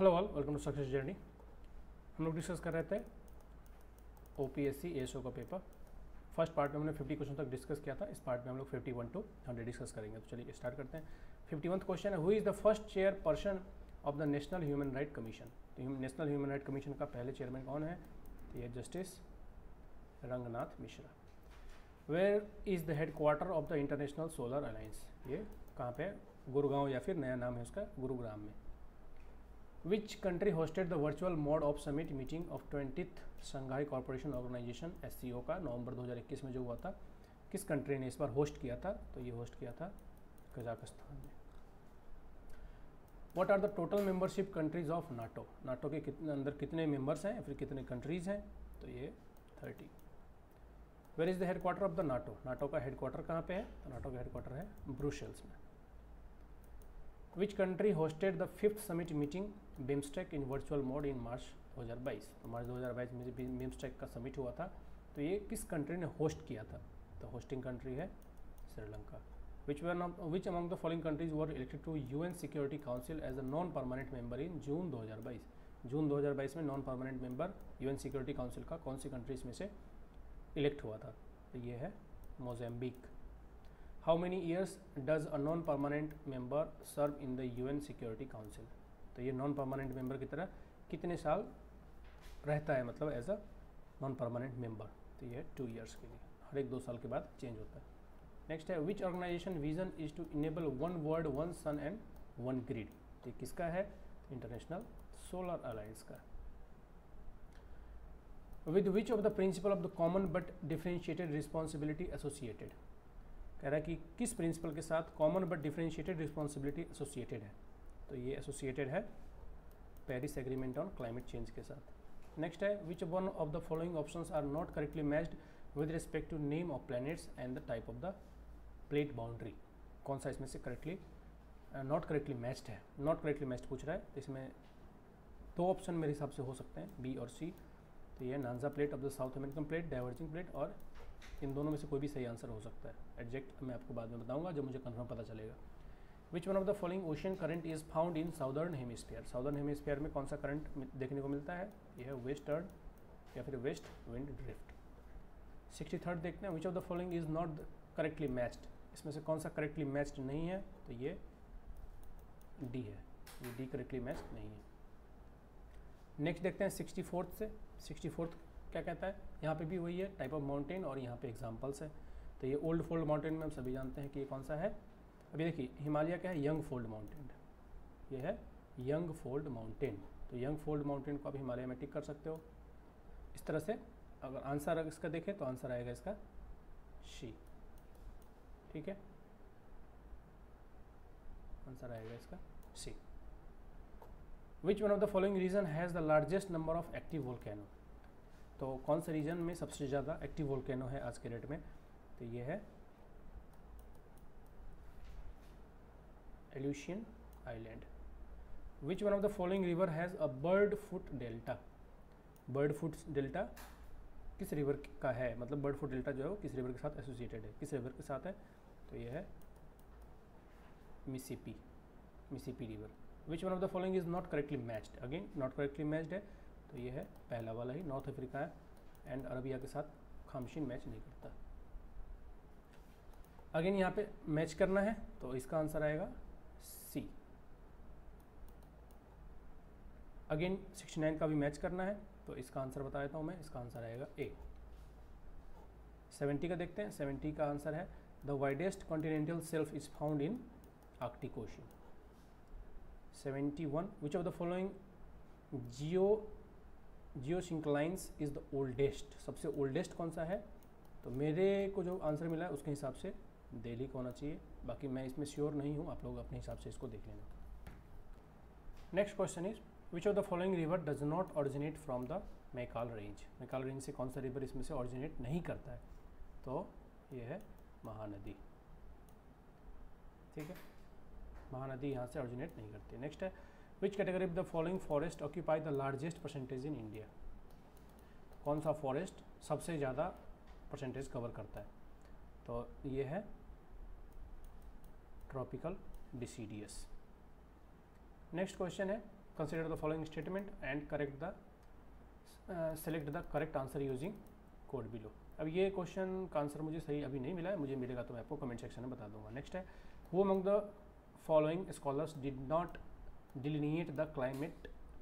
Hello all, welcome to success journey. हम लोग discuss कर रहे थे ओपीएससी एएसओ का पेपर। फर्स्ट पार्ट में हमने 50 क्वेश्चन तक डिस्कस किया था। इस पार्ट में हम लोग 51 टू 100 डिस्कस करेंगे। तो चलिए स्टार्ट करते हैं। 51th क्वेश्चन है, who is the first chairperson of the national human right commission. तो नेशनल ह्यूमन राइट कमीशन का पहले चेयरमैन कौन है? तो ये justice Rangnath Mishra. Where is the headquarter of the international solar alliance. ये कहाँ पे? गुरुगांव, या फिर नया नाम है उसका गुरुग्राम में। Which country hosted the virtual mode of summit meeting of 20th Shanghai Cooperation Organization SCO का नवंबर 2021 में जो हुआ था, किस कंट्री ने इस बार होस्ट किया था? तो ये होस्ट किया था कजाकिस्तान ने। What are the total membership countries of NATO? NATO के अंदर कितने मेंबर्स हैं, फिर कितने कंट्रीज हैं? तो ये 30। Where is the headquarter of the NATO? NATO का हेडक्वार्टर कहाँ पे है? तो नाटो का हेडक्वार्टर है ब्रुसेल्स में। Which country hosted the 5th summit meeting BIMSTEC in virtual mode in March 2022? तो मार्च 2022 में BIMSTEC का समिट हुआ था, तो ये किस कंट्री ने होस्ट किया था? तो होस्टिंग कंट्री है Sri Lanka. Which among the following countries were elected to UN Security Council as a non-permanent member in जून 2022? जून 2022 में non permanent member UN security council का कौन सी कंट्रीज में से इलेक्ट हुआ था? तो ये है मोज़ेम्बिक। How many years does a non-permanent member serve in the UN Security Council? तो ये नॉन परमानेंट मेंबर की तरह कितने साल रहता है, मतलब as a non permanent member? तो ये 2 years के लिए, हर एक 2 साल के बाद चेंज होता है। नेक्स्ट है, which organization vision is to enable one world one sun and one grid. तो ये किसका है? इंटरनेशनल सोलर अलायंस का। With which of the principle of the common but differentiated responsibility associated. कह रहा है कि किस प्रिंसिपल के साथ common but differentiated responsibility associated है? तो ये एसोसिएटेड है Paris agreement on climate change के साथ। नेक्स्ट है, which one of the following options are not correctly matched with respect to name of planets and the type of the plate boundary. कौन सा इसमें से करेक्टली नॉट करेक्टली मैच्ड है? Not correctly matched पूछ रहा है, तो इसमें 2 ऑप्शन मेरे हिसाब से हो सकते हैं, बी और सी। तो ये Nazca plate of the South American plate, diverging plate, और इन दोनों में से कोई भी सही आंसर हो सकता है। एग्जैक्ट मैं आपको बाद में बताऊंगा जब मुझे कंफर्म पता चलेगा। विच one of the following ocean current is found in southern hemisphere. Southern hemisphere में कौन सा करंट देखने को मिलता है? यह है वेस्टर्न या फिर वेस्ट विंड ड्रिफ्ट। 63rd देखते हैं, विच of the following is not correctly matched. इसमें से कौन सा करेक्टली मैच्ड नहीं है? तो ये डी है, ये डी करेक्टली मैच्ड नहीं है। नेक्स्ट देखते हैं 64th से। 64th क्या कहता है? यहाँ पे भी वही है, टाइप ऑफ माउंटेन, और यहाँ पे एग्जांपल्स है। तो ये ओल्ड फोल्ड माउंटेन में हम सभी जानते हैं कि ये कौन सा है। अभी देखिए, हिमालय क्या है? Young fold mountain. ये है यंग फोल्ड माउंटेन। तो यंग फोल्ड माउंटेन को आप हिमालय में टिक कर सकते हो इस तरह से। अगर आंसर इसका देखें तो आंसर आएगा इसका सी। ठीक है, आंसर आएगा इसका C. Which one of the following region has the largest number of active volcano. तो कौन से रीजन में सबसे ज़्यादा एक्टिव वोल्केनो है आज के डेट में? तो ये है Aleutian island. Which one of the following river has a bird foot delta. Bird foot delta किस रिवर का है? मतलब बर्ड फुट डेल्टा जो है वो किस रिवर के साथ एसोसिएटेड है? किस रिवर के साथ है? तो ये है Mississippi, Mississippi river. Which one of the following is not correctly matched. Again not correctly matched है, तो ये है पहला वाला ही, नॉर्थ अफ्रीका है एंड अरबिया के साथ खामशीन मैच नहीं करता। अगेन यहाँ पे मैच करना है, तो इसका आंसर आएगा सी। अगेन 69 का भी मैच करना है, तो इसका आंसर बता देता हूँ मैं, इसका आंसर आएगा ए। 70 का देखते हैं। 70 का आंसर है the widest continental shelf is found in Arctic ocean. 71, which of the following geosynclines is the oldest. सबसे ओल्डेस्ट कौन सा है? तो मेरे को जो आंसर मिला है उसके हिसाब से दिल्ली का होना चाहिए, बाकी मैं इसमें श्योर नहीं हूँ, आप लोग अपने हिसाब से इसको देख लेना। Next question is, which of the following river does not originate from the Maikal range. Maikal range से कौन सा रिवर इसमें से ऑरिजिनेट नहीं करता है? तो ये है महानदी। ठीक है, महानदी यहाँ से ऑरिजिनेट नहीं करती। नेक्स्ट है, which category of the following forest occupy the largest percentage in India. कौन सा फॉरेस्ट सबसे ज़्यादा परसेंटेज कवर करता है? तो ये है ट्रॉपिकल डिसीडियस। नेक्स्ट क्वेश्चन है, consider the following statement and correct the select the correct answer using code below. अब ये क्वेश्चन का आंसर मुझे सही अभी नहीं मिला है, मुझे मिलेगा तो मैं आपको कमेंट सेक्शन में बता दूंगा। नेक्स्ट है, who among the following scholars did not डिलिनिएट the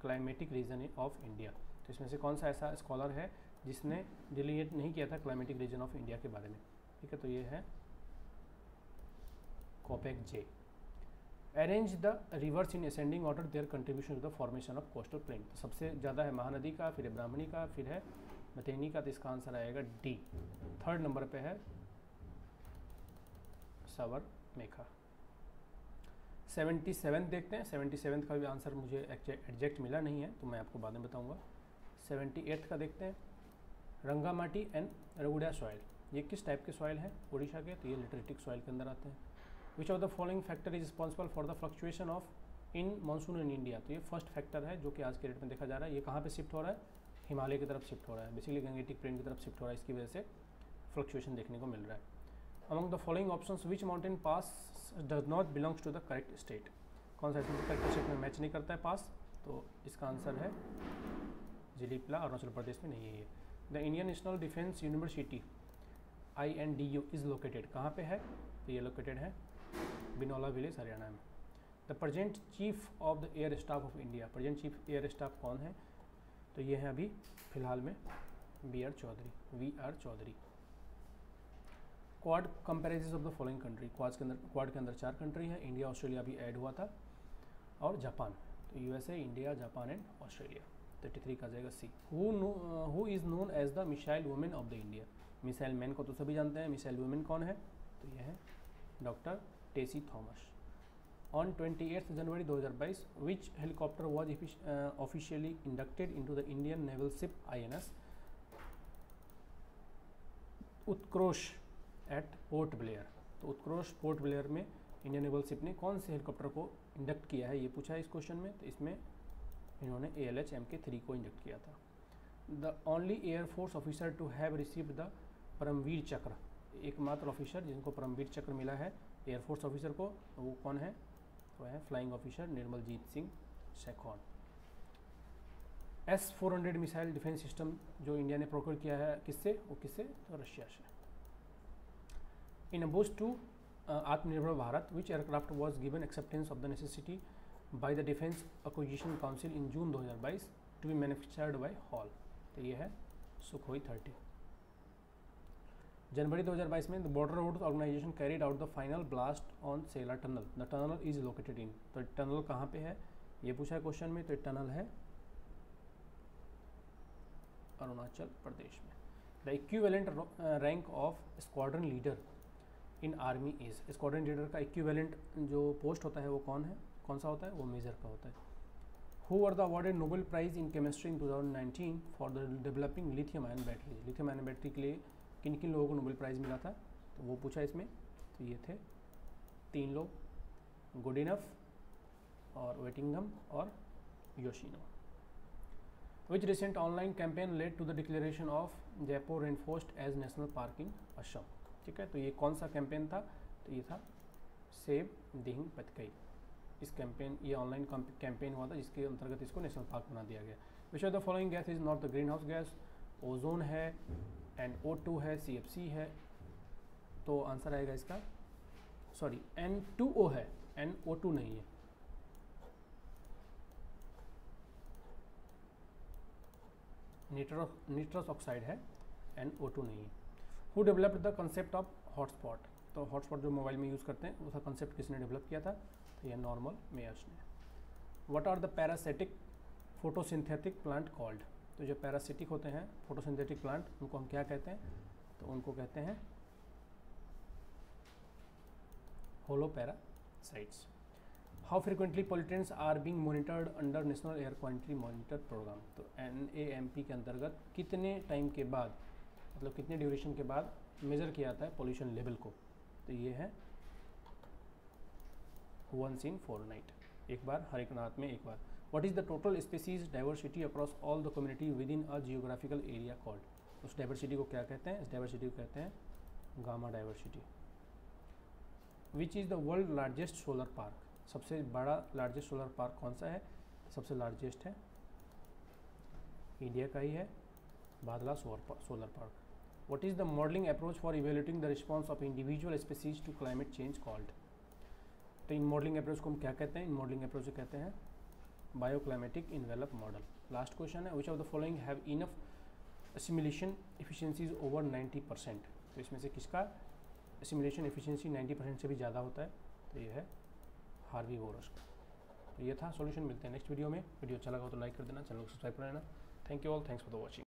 climatic reason of India. तो इसमें से कौन सा ऐसा स्कॉलर है जिसने डिलिनिएट नहीं किया था क्लाइमेटिक रीजन ऑफ इंडिया के बारे में। ठीक है, तो ये है कोपेक जे। Arrange the rivers in ascending order their contribution to the formation of coastal plain. तो सबसे ज़्यादा है महानदी का, फिर है ब्राह्मणी का, फिर है मतेनी का, तो इसका आंसर आएगा डी। थर्ड नंबर पे है सवर मेखा। 77 देखते हैं। 77 का भी आंसर मुझे एग्जैक्ट मिला नहीं है, तो मैं आपको बाद में बताऊंगा। 78 का देखते हैं, रंगामाटी एंड रगुड़ा सॉइल। ये किस टाइप के सॉइल हैं उड़ीसा के, तो ये लिटरेटिक सॉइल के अंदर आते हैं। विच of the following factor is responsible for the fluctuation of in monsoon in India. तो ये फर्स्ट फैक्टर है जो कि आज के डेट में देखा जा रहा है। ये कहाँ पे शिफ्ट हो रहा है, हिमालय की तरफ शिफ्ट हो रहा है, बेसिकली गंगेटिक प्लेन की तरफ शिफ्ट हो रहा है, इसकी वजह से फ्लक्चुएशन देखने को मिल रहा है। Among the following options which mountain pass does not belongs to the correct state. कौन सा इसमें करेक्ट स्टेट में मैच नहीं करता है पास, तो इसका आंसर है जिलीपला, अरुणाचल प्रदेश में नहीं है ये। The Indian national defence university INDU is located, कहाँ पे है, तो ये लोकेटेड है बिनौला विलेज हरियाणा में। The present chief of the air staff of India. Present chief air staff कौन है, तो ये है अभी फिलहाल में VR Chaudhari. Quad comparison of the following country. Quad के अंदर 4 कंट्री है, इंडिया ऑस्ट्रेलिया भी ऐड हुआ था और जापान। तो USA, India, Japan and Australia. 33 का जाएगा C. Who is known as the missile women of the India. Missile man को तो सभी जानते हैं, मिसाइल वुमेन कौन है, तो यह है doctor Tessy Thomas. On 28 January 2022 which helicopter was officially inducted into the Indian naval ship INS उत्कृष्ट एट पोर्ट ब्लेयर। तो उत्कृष्ट पोर्ट ब्लेयर में इंडियन नेवल शिप ने कौन से हेलीकॉप्टर को इंडक्ट किया है, ये पूछा है इस क्वेश्चन में। तो इसमें इन्होंने ALH MK3 को इंडक्ट किया था। The only airforce officer to have received the Paramvir Chakra. एकमात्र ऑफिसर जिनको परमवीर चक्र मिला है एयरफोर्स ऑफिसर को, तो वो कौन है, तो है flying officer Nirmaljit Singh Sekhon. S-400 missile defence system जो इंडिया ने प्रोक्योर किया है किससे, वो किससे, तो रशिया से। इन अ boost to Atmanirbhar Bharat which aircraft was given acceptance of the necessity by the defence acquisition council in June 2022 to be manufactured by HAL. तो ये है सुखोई 30। जनवरी 2022 में the border roads organization carried out the final blast on Sela tunnel. The tunnel is located in. तो tunnel कहाँ पे है, ये पूछा है क्वेश्चन में। तो टनल है अरुणाचल प्रदेश में। The equivalent rank of squadron leader in army is. Squadron leader का इक्विवेलेंट जो पोस्ट होता है वो कौन सा होता है, वो मेजर का होता है। Who were the awarded Nobel prize in chemistry in 2019 for the developing lithium ion battery. Lithium ion battery के लिए किन किन लोगों को नोबेल प्राइज़ मिला था, तो वो पूछा इसमें। तो ये थे 3 लोग, गुडिनफ और वेटिंगम और Yoshino. Which recent online campaign led to the declaration of Jeypore rainforest as national park in Assam. ठीक है, तो ये कौन सा कैंपेन था, तो ये था सेव दिहिंग पतकई। इस कैंपेन, ये ऑनलाइन कैंपेन हुआ था जिसके अंतर्गत इसको नेशनल पार्क बना दिया गया। विच of the following gas is not the green house gas. Ozone है, NO2 है, CFC है। तो आंसर आएगा इसका, सॉरी N2O है, NO2 नहीं है। निट्रस ऑक्साइड है, NO2 नहीं है। Who developed the concept of hotspot. तो हॉटस्पॉट जो मोबाइल में यूज़ करते हैं उसका कंसेप्ट किसने डेवलप किया था, तो यह नॉर्मल मेयर्स ने। What are the parasitic photosynthetic plant called. तो जो पैरासिटिक होते हैं फोटोसिंथेटिक प्लांट, उनको हम क्या कहते हैं, तो उनको कहते हैं holoparasites. How frequently pollutants are being monitored under national air quality monitor programme. तो NAMP के अंतर्गत कितने टाइम के बाद, मतलब कितने ड्यूरेशन के बाद मेज़र किया जाता है पोल्यूशन लेवल को, तो ये है 1 in fortnight, एक बार हर एक रात में एक बार। What is the total species diversity across all the community within a geographical area called। उस डाइवर्सिटी को क्या कहते हैं, इस डाइवर्सिटी को कहते हैं gamma diversity. Which is the world largest solar park। सबसे बड़ा लार्जेस्ट सोलर पार्क कौन सा है, सबसे लार्जेस्ट है, इंडिया का ही है, Bhadla solar park. What is the modelling approach for evaluating the response of individual species to climate change called. तो इन मॉडलिंग अप्रोच को हम क्या कहते हैं? इन मॉडलिंग अप्रोच को कहते हैं bioclimatic envelope model. Last question is, which of the following have enough assimilation efficiencies over 90%। तो इसमें से किसका असिमिलेशन एफिशिएंसी 90% से भी ज़्यादा होता है? तो ये है हार्बीवोरस का। तो ये था सॉल्यूशन। मिलते हैं नेक्स्ट वीडियो में। वीडियो अच्छा लगा हो तो लाइक कर देना, चैनल को सब्सक्राइब कर लेना। Thank you all, thanks for the watching.